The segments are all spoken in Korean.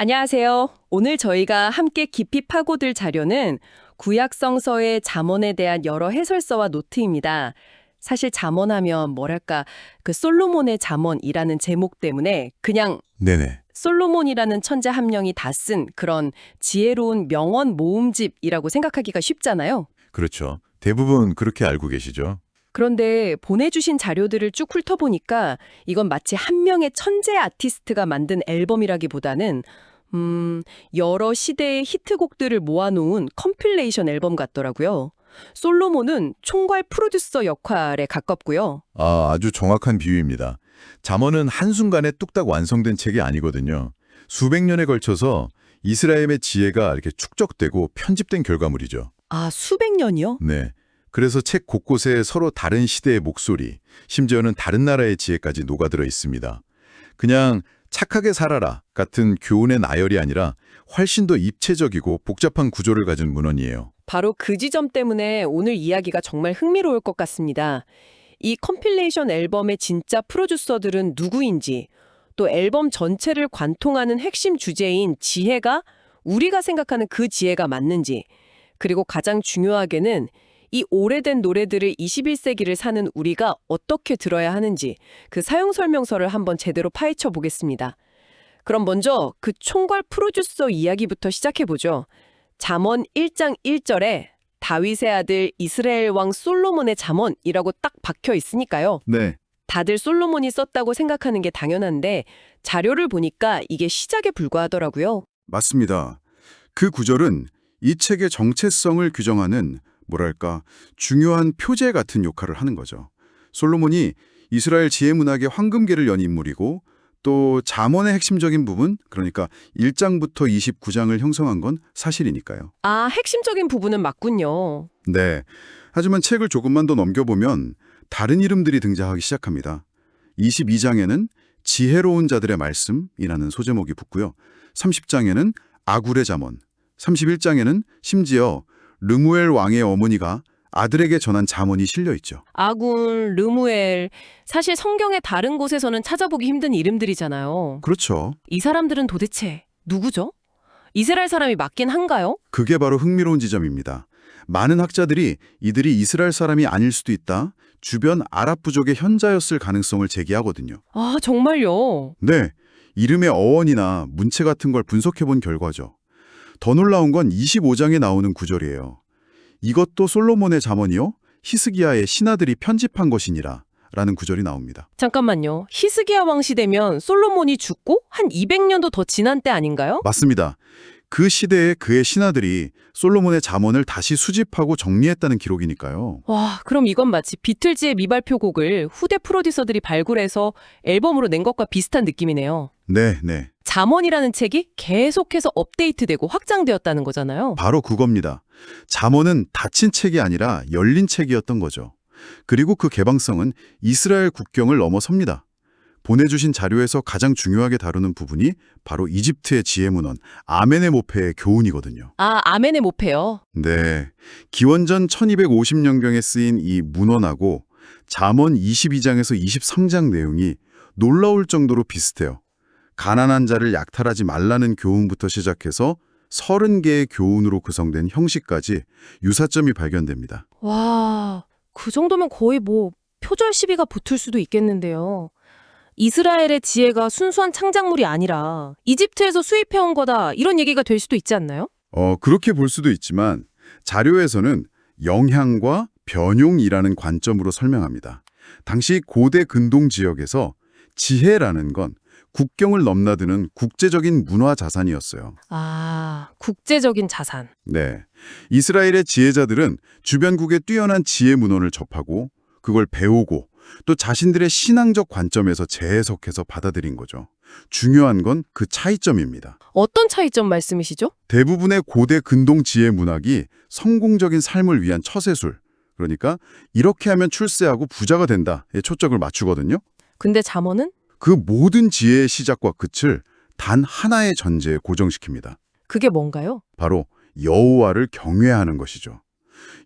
안녕하세요. 오늘 저희가 함께 깊이 파고들 자료는 구약성서의 잠언에 대한 여러 해설서와 노트입니다. 사실 잠언하면 뭐랄까 그 솔로몬의 잠언이라는 제목 때문에 그냥 네네. 솔로몬이라는 천재 한 명이 다 쓴 그런 지혜로운 명언 모음집이라고 생각하기가 쉽잖아요. 그렇죠. 대부분 그렇게 알고 계시죠? 그런데 보내주신 자료들을 쭉 훑어보니까 이건 마치 한 명의 천재 아티스트가 만든 앨범이라기보다는 여러 시대의 히트곡들을 모아놓은 컴필레이션 앨범 같더라고요. 솔로몬은 총괄 프로듀서 역할에 가깝고요. 아주 정확한 비유입니다. 잠언은 한순간에 뚝딱 완성된 책이 아니거든요. 수백 년에 걸쳐서 이스라엘의 지혜가 이렇게 축적되고 편집된 결과물이죠. 아, 수백 년이요? 네. 그래서 책 곳곳에 서로 다른 시대의 목소리, 심지어는 다른 나라의 지혜까지 녹아들어 있습니다. 그냥 착하게 살아라 같은 교훈의 나열이 아니라 훨씬 더 입체적이고 복잡한 구조를 가진 문헌이에요. 바로 그 지점 때문에 오늘 이야기가 정말 흥미로울 것 같습니다. 이 컴필레이션 앨범의 진짜 프로듀서들은 누구인지, 또 앨범 전체를 관통하는 핵심 주제인 지혜가 우리가 생각하는 그 지혜가 맞는지, 그리고 가장 중요하게는 이 오래된 노래들을 21세기를 사는 우리가 어떻게 들어야 하는지 그 사용 설명서를 한번 제대로 파헤쳐 보겠습니다. 그럼 먼저 그 총괄 프로듀서 이야기부터 시작해 보죠. 잠언 1장 1절에 다윗의 아들 이스라엘 왕 솔로몬의 잠언이라고 딱 박혀 있으니까요. 네. 다들 솔로몬이 썼다고 생각하는 게 당연한데 자료를 보니까 이게 시작에 불과하더라고요. 맞습니다. 그 구절은 이 책의 정체성을 규정하는 뭐랄까 중요한 표제 같은 역할을 하는 거죠. 솔로몬이 이스라엘 지혜 문학의 황금기를 연 인물이고 또 잠언의 핵심적인 부분, 그러니까 1장부터 29장을 형성한 건 사실이니까요. 아, 핵심적인 부분은 맞군요. 네. 하지만 책을 조금만 더 넘겨보면 다른 이름들이 등장하기 시작합니다. 22장에는 지혜로운 자들의 말씀이라는 소제목이 붙고요. 30장에는 아굴의 잠언, 31장에는 심지어 르무엘 왕의 어머니가 아들에게 전한 잠언이 실려 있죠. 아군, 르무엘, 사실 성경의 다른 곳에서는 찾아보기 힘든 이름들이잖아요. 그렇죠. 이 사람들은 도대체 누구죠? 이스라엘 사람이 맞긴 한가요? 그게 바로 흥미로운 지점입니다. 많은 학자들이 이들이 이스라엘 사람이 아닐 수도 있다, 주변 아랍 부족의 현자였을 가능성을 제기하거든요. 아, 정말요? 네, 이름의 어원이나 문체 같은 걸 분석해본 결과죠. 더 놀라운 건 25장에 나오는 구절이에요. 이것도 솔로몬의 잠언이요 히스기야의 신하들이 편집한 것이니라 라는 구절이 나옵니다. 잠깐만요. 히스기야 왕 시대면 솔로몬이 죽고 한 200년도 더 지난 때 아닌가요? 맞습니다. 그 시대에 그의 신하들이 솔로몬의 잠언을 다시 수집하고 정리했다는 기록이니까요. 와, 그럼 이건 마치 비틀즈의 미발표 곡을 후대 프로듀서들이 발굴해서 앨범으로 낸 것과 비슷한 느낌이네요. 네, 네. 잠언이라는 책이 계속해서 업데이트되고 확장되었다는 거잖아요. 바로 그겁니다. 잠언은 닫힌 책이 아니라 열린 책이었던 거죠. 그리고 그 개방성은 이스라엘 국경을 넘어섭니다. 보내주신 자료에서 가장 중요하게 다루는 부분이 바로 이집트의 지혜문헌 아멘에모페의 교훈이거든요. 아, 아멘의 모페요. 네, 기원전 1250년경에 쓰인 이 문헌하고 잠언 22장에서 23장 내용이 놀라울 정도로 비슷해요. 가난한 자를 약탈하지 말라는 교훈부터 시작해서 30개의 교훈으로 구성된 형식까지 유사점이 발견됩니다. 와, 그 정도면 거의 뭐 표절 시비가 붙을 수도 있겠는데요. 이스라엘의 지혜가 순수한 창작물이 아니라 이집트에서 수입해온 거다 이런 얘기가 될 수도 있지 않나요? 그렇게 볼 수도 있지만 자료에서는 영향과 변용이라는 관점으로 설명합니다. 당시 고대 근동 지역에서 지혜라는 건 국경을 넘나드는 국제적인 문화 자산이었어요. 아, 국제적인 자산. 네, 이스라엘의 지혜자들은 주변국의 뛰어난 지혜 문헌을 접하고 그걸 배우고 또 자신들의 신앙적 관점에서 재해석해서 받아들인 거죠. 중요한 건 그 차이점입니다. 어떤 차이점 말씀이시죠? 대부분의 고대 근동 지혜 문학이 성공적인 삶을 위한 처세술, 그러니까 이렇게 하면 출세하고 부자가 된다에 초점을 맞추거든요. 근데 잠언은? 그 모든 지혜의 시작과 끝을 단 하나의 전제에 고정시킵니다. 그게 뭔가요? 바로 여호와를 경외하는 것이죠.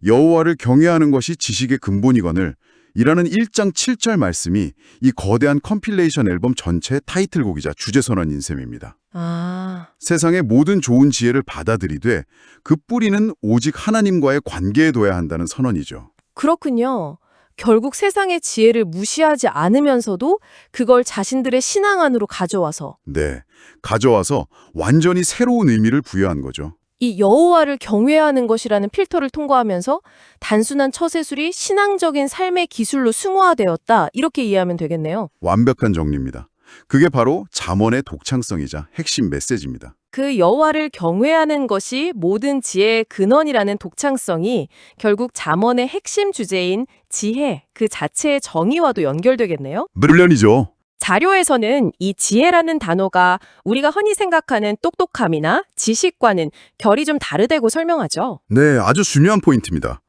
여호와를 경외하는 것이 지식의 근본이건을 이라는 1장 7절 말씀이 이 거대한 컴필레이션 앨범 전체의 타이틀곡이자 주제선언인 셈입니다. 아, 세상의 모든 좋은 지혜를 받아들이되 그 뿌리는 오직 하나님과의 관계에 둬야 한다는 선언이죠. 그렇군요. 결국 세상의 지혜를 무시하지 않으면서도 그걸 자신들의 신앙 안으로 가져와서 네, 가져와서 완전히 새로운 의미를 부여한 거죠. 이 여호와를 경외하는 것이라는 필터를 통과하면서 단순한 처세술이 신앙적인 삶의 기술로 승화되었다 이렇게 이해하면 되겠네요. 완벽한 정리입니다. 그게 바로 잠언의 독창성이자 핵심 메시지입니다. 그 여호와를 경외하는 것이 모든 지혜의 근원이라는 독창성이 결국 잠언의 핵심 주제인 지혜 그 자체의 정의와도 연결되겠네요. 물론이죠. 자료에서는 이 지혜라는 단어가 우리가 흔히 생각하는 똑똑함이나 지식과는 결이 좀 다르다고 설명하죠. 네, 아주 중요한 포인트입니다.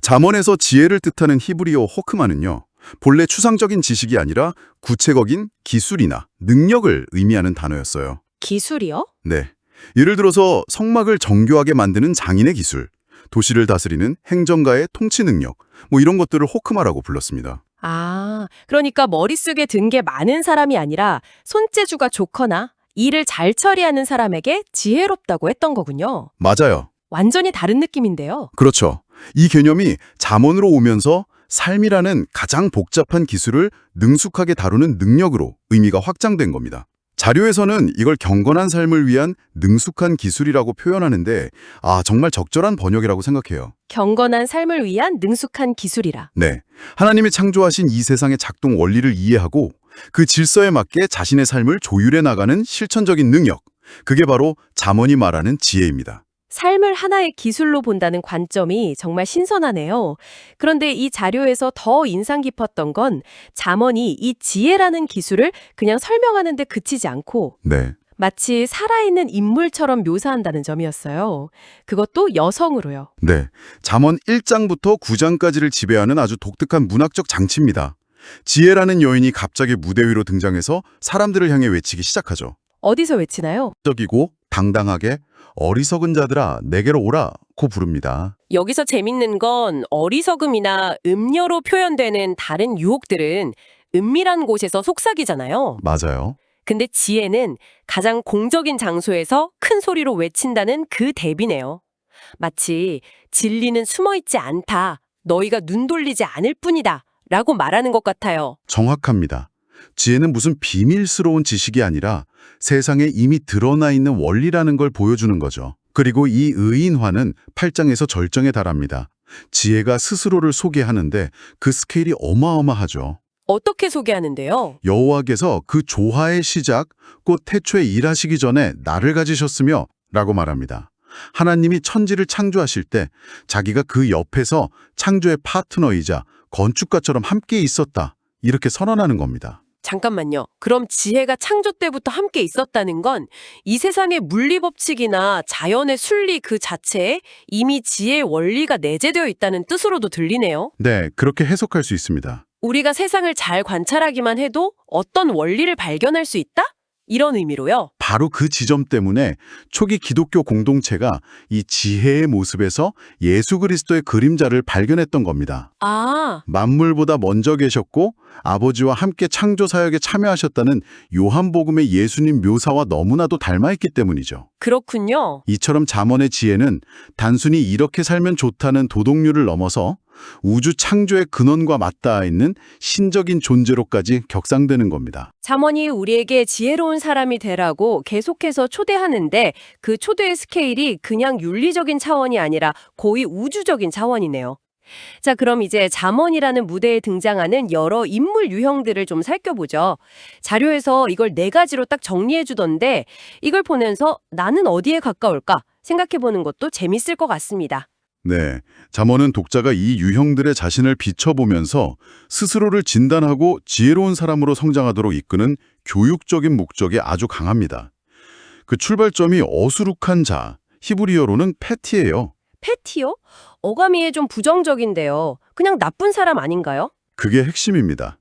잠언에서 지혜를 뜻하는 히브리어 호크마는요. 본래 추상적인 지식이 아니라 구체적인 기술이나 능력을 의미하는 단어였어요. 기술이요? 네. 예를 들어서 성막을 정교하게 만드는 장인의 기술, 도시를 다스리는 행정가의 통치 능력, 이런 것들을 호크마라고 불렀습니다. 아, 그러니까 머릿속에 든 게 많은 사람이 아니라 손재주가 좋거나 일을 잘 처리하는 사람에게 지혜롭다고 했던 거군요. 맞아요. 완전히 다른 느낌인데요. 그렇죠. 이 개념이 잠언으로 오면서 삶이라는 가장 복잡한 기술을 능숙하게 다루는 능력으로 의미가 확장된 겁니다. 자료에서는 이걸 경건한 삶을 위한 능숙한 기술이라고 표현하는데 정말 적절한 번역이라고 생각해요. 경건한 삶을 위한 능숙한 기술이라. 네, 하나님이 창조하신 이 세상의 작동 원리를 이해하고 그 질서에 맞게 자신의 삶을 조율해 나가는 실천적인 능력, 그게 바로 잠언이 말하는 지혜입니다. 삶을 하나의 기술로 본다는 관점이 정말 신선하네요. 그런데 이 자료에서 더 인상 깊었던 건 잠언이 이 지혜라는 기술을 그냥 설명하는 데 그치지 않고 네, 마치 살아있는 인물처럼 묘사한다는 점이었어요. 그것도 여성으로요. 네. 잠언 1장부터 9장까지를 지배하는 아주 독특한 문학적 장치입니다. 지혜라는 여인이 갑자기 무대 위로 등장해서 사람들을 향해 외치기 시작하죠. 어디서 외치나요? 적이고 당당하게 어리석은 자들아 내게로 오라고 부릅니다. 여기서 재밌는 건 어리석음이나 음녀로 표현되는 다른 유혹들은 은밀한 곳에서 속삭이잖아요. 맞아요. 근데 지혜는 가장 공적인 장소에서 큰 소리로 외친다는 그 대비네요. 마치 진리는 숨어있지 않다. 너희가 눈 돌리지 않을 뿐이다. 라고 말하는 것 같아요. 정확합니다. 지혜는 무슨 비밀스러운 지식이 아니라 세상에 이미 드러나 있는 원리라는 걸 보여주는 거죠. 그리고 이 의인화는 8장에서 절정에 달합니다. 지혜가 스스로를 소개하는데 그 스케일이 어마어마하죠. 어떻게 소개하는데요? 여호와께서 그 조화의 시작, 곧 태초에 일하시기 전에 나를 가지셨으며 라고 말합니다. 하나님이 천지를 창조하실 때 자기가 그 옆에서 창조의 파트너이자 건축가처럼 함께 있었다. 이렇게 선언하는 겁니다. 잠깐만요. 그럼 지혜가 창조 때부터 함께 있었다는 건 이 세상의 물리법칙이나 자연의 순리 그 자체에 이미 지혜의 원리가 내재되어 있다는 뜻으로도 들리네요. 네, 그렇게 해석할 수 있습니다. 우리가 세상을 잘 관찰하기만 해도 어떤 원리를 발견할 수 있다? 이런 의미로요. 바로 그 지점 때문에 초기 기독교 공동체가 이 지혜의 모습에서 예수 그리스도의 그림자를 발견했던 겁니다. 아, 만물보다 먼저 계셨고 아버지와 함께 창조 사역에 참여하셨다는 요한복음의 예수님 묘사와 너무나도 닮아있기 때문이죠. 그렇군요. 이처럼 잠언의 지혜는 단순히 이렇게 살면 좋다는 도덕률을 넘어서 우주 창조의 근원과 맞닿아 있는 신적인 존재로까지 격상되는 겁니다. 잠언이 우리에게 지혜로운 사람이 되라고 계속해서 초대하는데 그 초대의 스케일이 그냥 윤리적인 차원이 아니라 거의 우주적인 차원이네요. 자, 그럼 이제 잠언이라는 무대에 등장하는 여러 인물 유형들을 좀 살펴보죠. 자료에서 이걸 4가지로 딱 정리해 주던데 이걸 보면서 나는 어디에 가까울까 생각해보는 것도 재밌을 것 같습니다. 네, 잠언은 독자가 이 유형들의 자신을 비춰보면서 스스로를 진단하고 지혜로운 사람으로 성장하도록 이끄는 교육적인 목적이 아주 강합니다. 그 출발점이 어수룩한 자, 히브리어로는 패티예요. 패티요? 어감이 좀 부정적인데요. 그냥 나쁜 사람 아닌가요? 그게 핵심입니다.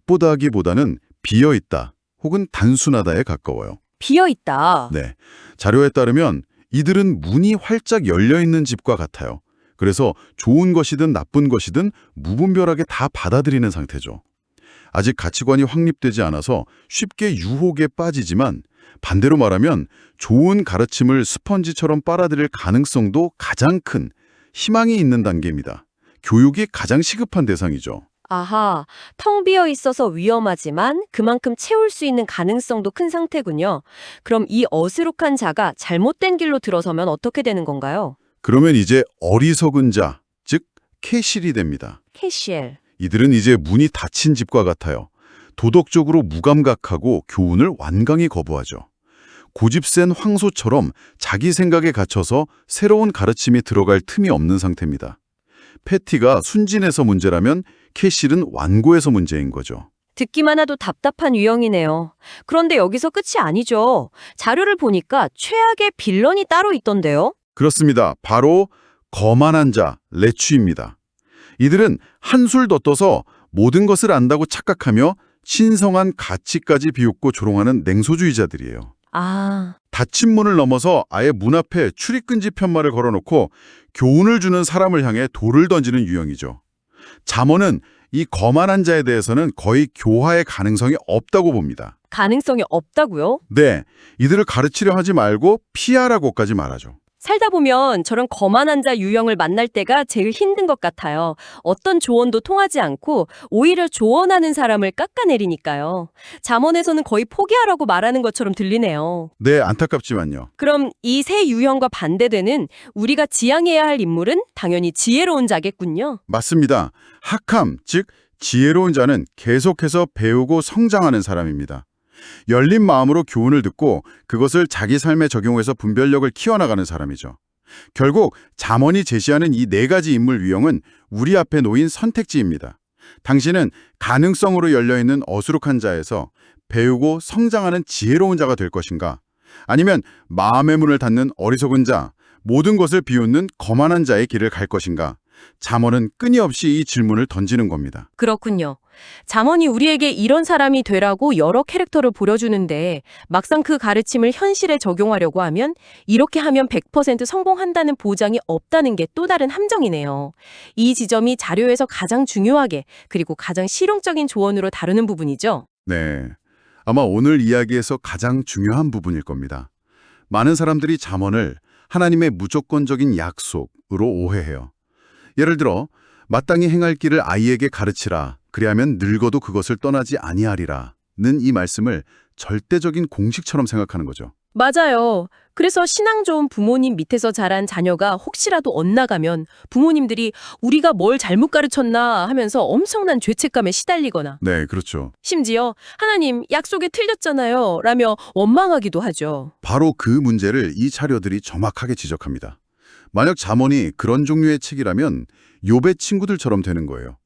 나쁘다기보다는 비어있다 혹은 단순하다에 가까워요. 비어있다. 네, 자료에 따르면 이들은 문이 활짝 열려있는 집과 같아요. 그래서 좋은 것이든 나쁜 것이든 무분별하게 다 받아들이는 상태죠. 아직 가치관이 확립되지 않아서 쉽게 유혹에 빠지지만 반대로 말하면 좋은 가르침을 스펀지처럼 빨아들일 가능성도 가장 큰 희망이 있는 단계입니다. 교육이 가장 시급한 대상이죠. 아하, 텅 비어 있어서 위험하지만 그만큼 채울 수 있는 가능성도 큰 상태군요. 그럼 이 어수룩한 자가 잘못된 길로 들어서면 어떻게 되는 건가요? 그러면 이제 어리석은 자, 즉 캐실이 됩니다. 캐시엘. 이들은 이제 문이 닫힌 집과 같아요. 도덕적으로 무감각하고 교훈을 완강히 거부하죠. 고집센 황소처럼 자기 생각에 갇혀서 새로운 가르침이 들어갈 틈이 없는 상태입니다. 패티가 순진해서 문제라면 캐실은 완고해서 문제인 거죠. 듣기만 해도 답답한 유형이네요. 그런데 여기서 끝이 아니죠. 자료를 보니까 최악의 빌런이 따로 있던데요. 그렇습니다. 바로 거만한 자, 레추입니다. 이들은 한술 더 떠서 모든 것을 안다고 착각하며 신성한 가치까지 비웃고 조롱하는 냉소주의자들이에요. 아, 닫힌 문을 넘어서 아예 문 앞에 출입금지 편말을 걸어놓고 교훈을 주는 사람을 향해 돌을 던지는 유형이죠. 잠언은 이 거만한 자에 대해서는 거의 교화의 가능성이 없다고 봅니다. 가능성이 없다고요? 네, 이들을 가르치려 하지 말고 피하라고까지 말하죠. 살다 보면 저런 거만한 자 유형을 만날 때가 제일 힘든 것 같아요. 어떤 조언도 통하지 않고 오히려 조언하는 사람을 깎아내리니까요. 잠언에서는 거의 포기하라고 말하는 것처럼 들리네요. 네, 안타깝지만요. 그럼 이 세 유형과 반대되는 우리가 지향해야 할 인물은 당연히 지혜로운 자겠군요. 맞습니다. 학함, 즉 지혜로운 자는 계속해서 배우고 성장하는 사람입니다. 열린 마음으로 교훈을 듣고 그것을 자기 삶에 적용해서 분별력을 키워나가는 사람이죠. 결국 잠언이 제시하는 이 네 가지 인물 유형은 우리 앞에 놓인 선택지입니다. 당신은 가능성으로 열려있는 어수룩한 자에서 배우고 성장하는 지혜로운 자가 될 것인가? 아니면 마음의 문을 닫는 어리석은 자, 모든 것을 비웃는 거만한 자의 길을 갈 것인가? 잠언은 끊임없이 이 질문을 던지는 겁니다. 그렇군요. 잠언이 우리에게 이런 사람이 되라고 여러 캐릭터를 보여주는데 막상 그 가르침을 현실에 적용하려고 하면 이렇게 하면 100% 성공한다는 보장이 없다는 게 또 다른 함정이네요. 이 지점이 자료에서 가장 중요하게 그리고 가장 실용적인 조언으로 다루는 부분이죠. 네, 아마 오늘 이야기에서 가장 중요한 부분일 겁니다. 많은 사람들이 잠언을 하나님의 무조건적인 약속으로 오해해요. 예를 들어 마땅히 행할 길을 아이에게 가르치라. 그리하면 늙어도 그것을 떠나지 아니하리라. 는 이 말씀을 절대적인 공식처럼 생각하는 거죠. 맞아요. 그래서 신앙 좋은 부모님 밑에서 자란 자녀가 혹시라도 엇나가면 부모님들이 우리가 뭘 잘못 가르쳤나 하면서 엄청난 죄책감에 시달리거나 네, 그렇죠. 심지어 하나님 약속에 틀렸잖아요 라며 원망하기도 하죠. 바로 그 문제를 이 자료들이 정확하게 지적합니다. 만약 잠언이 그런 종류의 책이라면 욥의 친구들처럼 되는 거예요.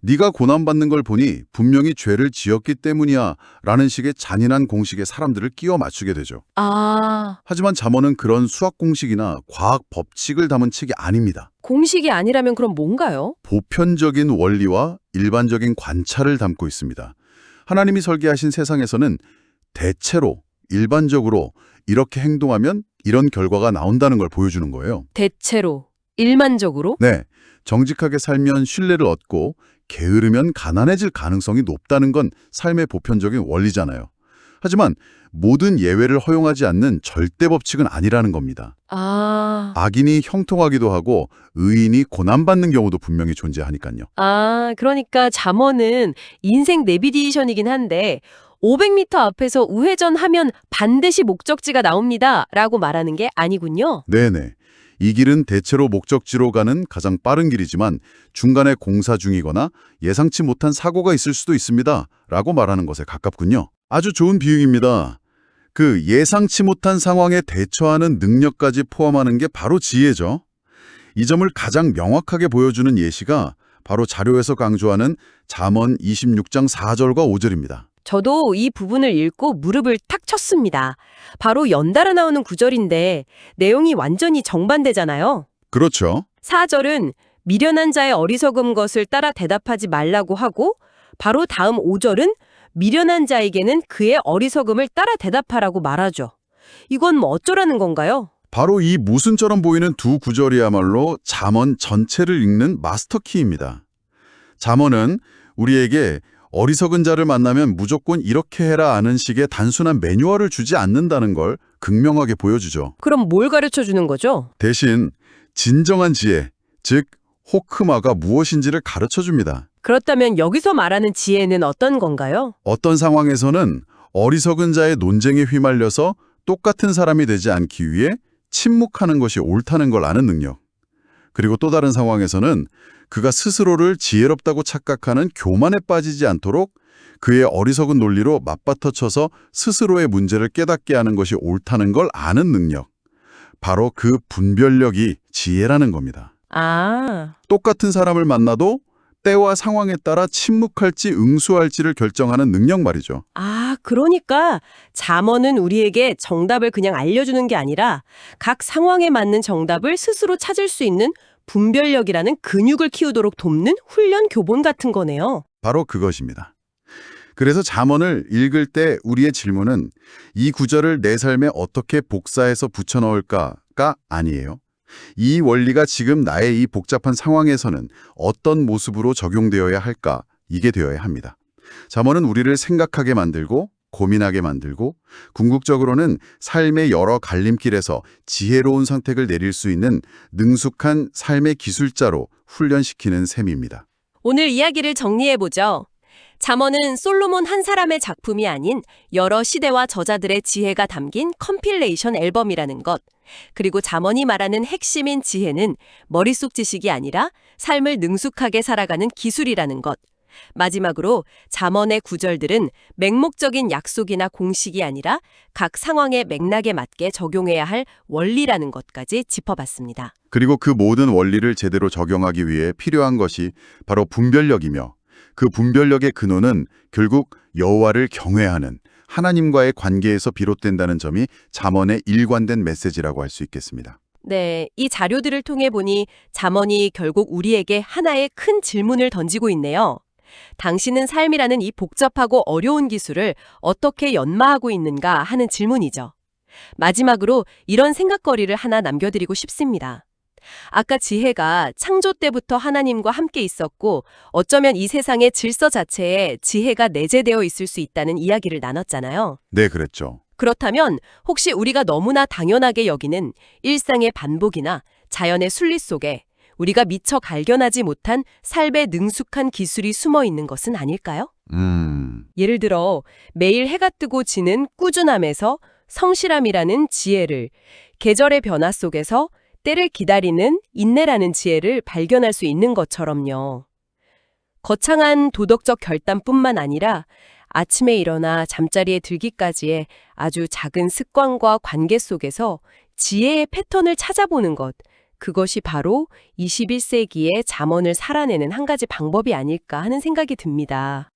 네가 고난받는 걸 보니 분명히 죄를 지었기 때문이야 라는 식의 잔인한 공식에 사람들을 끼워 맞추게 되죠. 아, 하지만 잠언은 그런 수학 공식이나 과학 법칙을 담은 책이 아닙니다. 공식이 아니라면 그럼 뭔가요? 보편적인 원리와 일반적인 관찰을 담고 있습니다. 하나님이 설계하신 세상에서는 대체로, 일반적으로 이렇게 행동하면 이런 결과가 나온다는 걸 보여주는 거예요. 대체로, 일반적으로? 네, 정직하게 살면 신뢰를 얻고 게으르면 가난해질 가능성이 높다는 건 삶의 보편적인 원리잖아요. 하지만 모든 예외를 허용하지 않는 절대 법칙은 아니라는 겁니다. 아, 악인이 형통하기도 하고 의인이 고난받는 경우도 분명히 존재하니까요. 그러니까 잠언은 인생 내비게이션이긴 한데 500m 앞에서 우회전하면 반드시 목적지가 나옵니다 라고 말하는 게 아니군요. 네네. 이 길은 대체로 목적지로 가는 가장 빠른 길이지만 중간에 공사 중이거나 예상치 못한 사고가 있을 수도 있습니다. 라고 말하는 것에 가깝군요. 아주 좋은 비유입니다. 그 예상치 못한 상황에 대처하는 능력까지 포함하는 게 바로 지혜죠. 이 점을 가장 명확하게 보여주는 예시가 바로 자료에서 강조하는 잠언 26장 4절과 5절입니다. 저도 이 부분을 읽고 무릎을 탁 쳤습니다. 바로 연달아 나오는 구절인데 내용이 완전히 정반대잖아요. 그렇죠. 4절은 미련한 자의 어리석은 것을 따라 대답하지 말라고 하고 바로 다음 5절은 미련한 자에게는 그의 어리석음을 따라 대답하라고 말하죠. 이건 뭐 어쩌라는 건가요? 바로 이 모순처럼 보이는 두 구절이야말로 잠언 전체를 읽는 마스터키입니다. 잠언은 우리에게 어리석은 자를 만나면 무조건 이렇게 해라 하는 식의 단순한 매뉴얼을 주지 않는다는 걸 극명하게 보여주죠. 그럼 뭘 가르쳐 주는 거죠? 대신 진정한 지혜, 즉 호크마가 무엇인지를 가르쳐 줍니다. 그렇다면 여기서 말하는 지혜는 어떤 건가요? 어떤 상황에서는 어리석은 자의 논쟁에 휘말려서 똑같은 사람이 되지 않기 위해 침묵하는 것이 옳다는 걸 아는 능력. 그리고 또 다른 상황에서는 그가 스스로를 지혜롭다고 착각하는 교만에 빠지지 않도록 그의 어리석은 논리로 맞받아쳐서 스스로의 문제를 깨닫게 하는 것이 옳다는 걸 아는 능력. 바로 그 분별력이 지혜라는 겁니다. 아, 똑같은 사람을 만나도 때와 상황에 따라 침묵할지 응수할지를 결정하는 능력 말이죠. 그러니까 잠언은 우리에게 정답을 그냥 알려주는 게 아니라 각 상황에 맞는 정답을 스스로 찾을 수 있는 분별력이라는 근육을 키우도록 돕는 훈련 교본 같은 거네요. 바로 그것입니다. 그래서 잠언을 읽을 때 우리의 질문은 이 구절을 내 삶에 어떻게 복사해서 붙여넣을까가 아니에요. 이 원리가 지금 나의 이 복잡한 상황에서는 어떤 모습으로 적용되어야 할까? 이게 되어야 합니다. 잠언은 우리를 생각하게 만들고 고민하게 만들고 궁극적으로는 삶의 여러 갈림길에서 지혜로운 선택을 내릴 수 있는 능숙한 삶의 기술자로 훈련시키는 셈입니다. 오늘 이야기를 정리해보죠. 잠언은 솔로몬 한 사람의 작품이 아닌 여러 시대와 저자들의 지혜가 담긴 컴필레이션 앨범이라는 것. 그리고 잠언이 말하는 핵심인 지혜는 머릿속 지식이 아니라 삶을 능숙하게 살아가는 기술이라는 것. 마지막으로 잠언의 구절들은 맹목적인 약속이나 공식이 아니라 각 상황의 맥락에 맞게 적용해야 할 원리라는 것까지 짚어봤습니다. 그리고 그 모든 원리를 제대로 적용하기 위해 필요한 것이 바로 분별력이며 그 분별력의 근원은 결국 여호와를 경외하는 하나님과의 관계에서 비롯된다는 점이 잠언의 일관된 메시지라고 할 수 있겠습니다. 네, 이 자료들을 통해 보니 잠언이 결국 우리에게 하나의 큰 질문을 던지고 있네요. 당신은 삶이라는 이 복잡하고 어려운 기술을 어떻게 연마하고 있는가 하는 질문이죠. 마지막으로 이런 생각거리를 하나 남겨드리고 싶습니다. 아까 지혜가 창조 때부터 하나님과 함께 있었고 어쩌면 이 세상의 질서 자체에 지혜가 내재되어 있을 수 있다는 이야기를 나눴잖아요. 네, 그랬죠. 그렇다면 혹시 우리가 너무나 당연하게 여기는 일상의 반복이나 자연의 순리 속에 우리가 미처 발견하지 못한 삶의 능숙한 기술이 숨어 있는 것은 아닐까요? 예를 들어 매일 해가 뜨고 지는 꾸준함에서 성실함이라는 지혜를, 계절의 변화 속에서 때를 기다리는 인내라는 지혜를 발견할 수 있는 것처럼요. 거창한 도덕적 결단뿐만 아니라 아침에 일어나 잠자리에 들기까지의 아주 작은 습관과 관계 속에서 지혜의 패턴을 찾아보는 것, 그것이 바로 21세기의 잠언을 살아내는 한 가지 방법이 아닐까 하는 생각이 듭니다.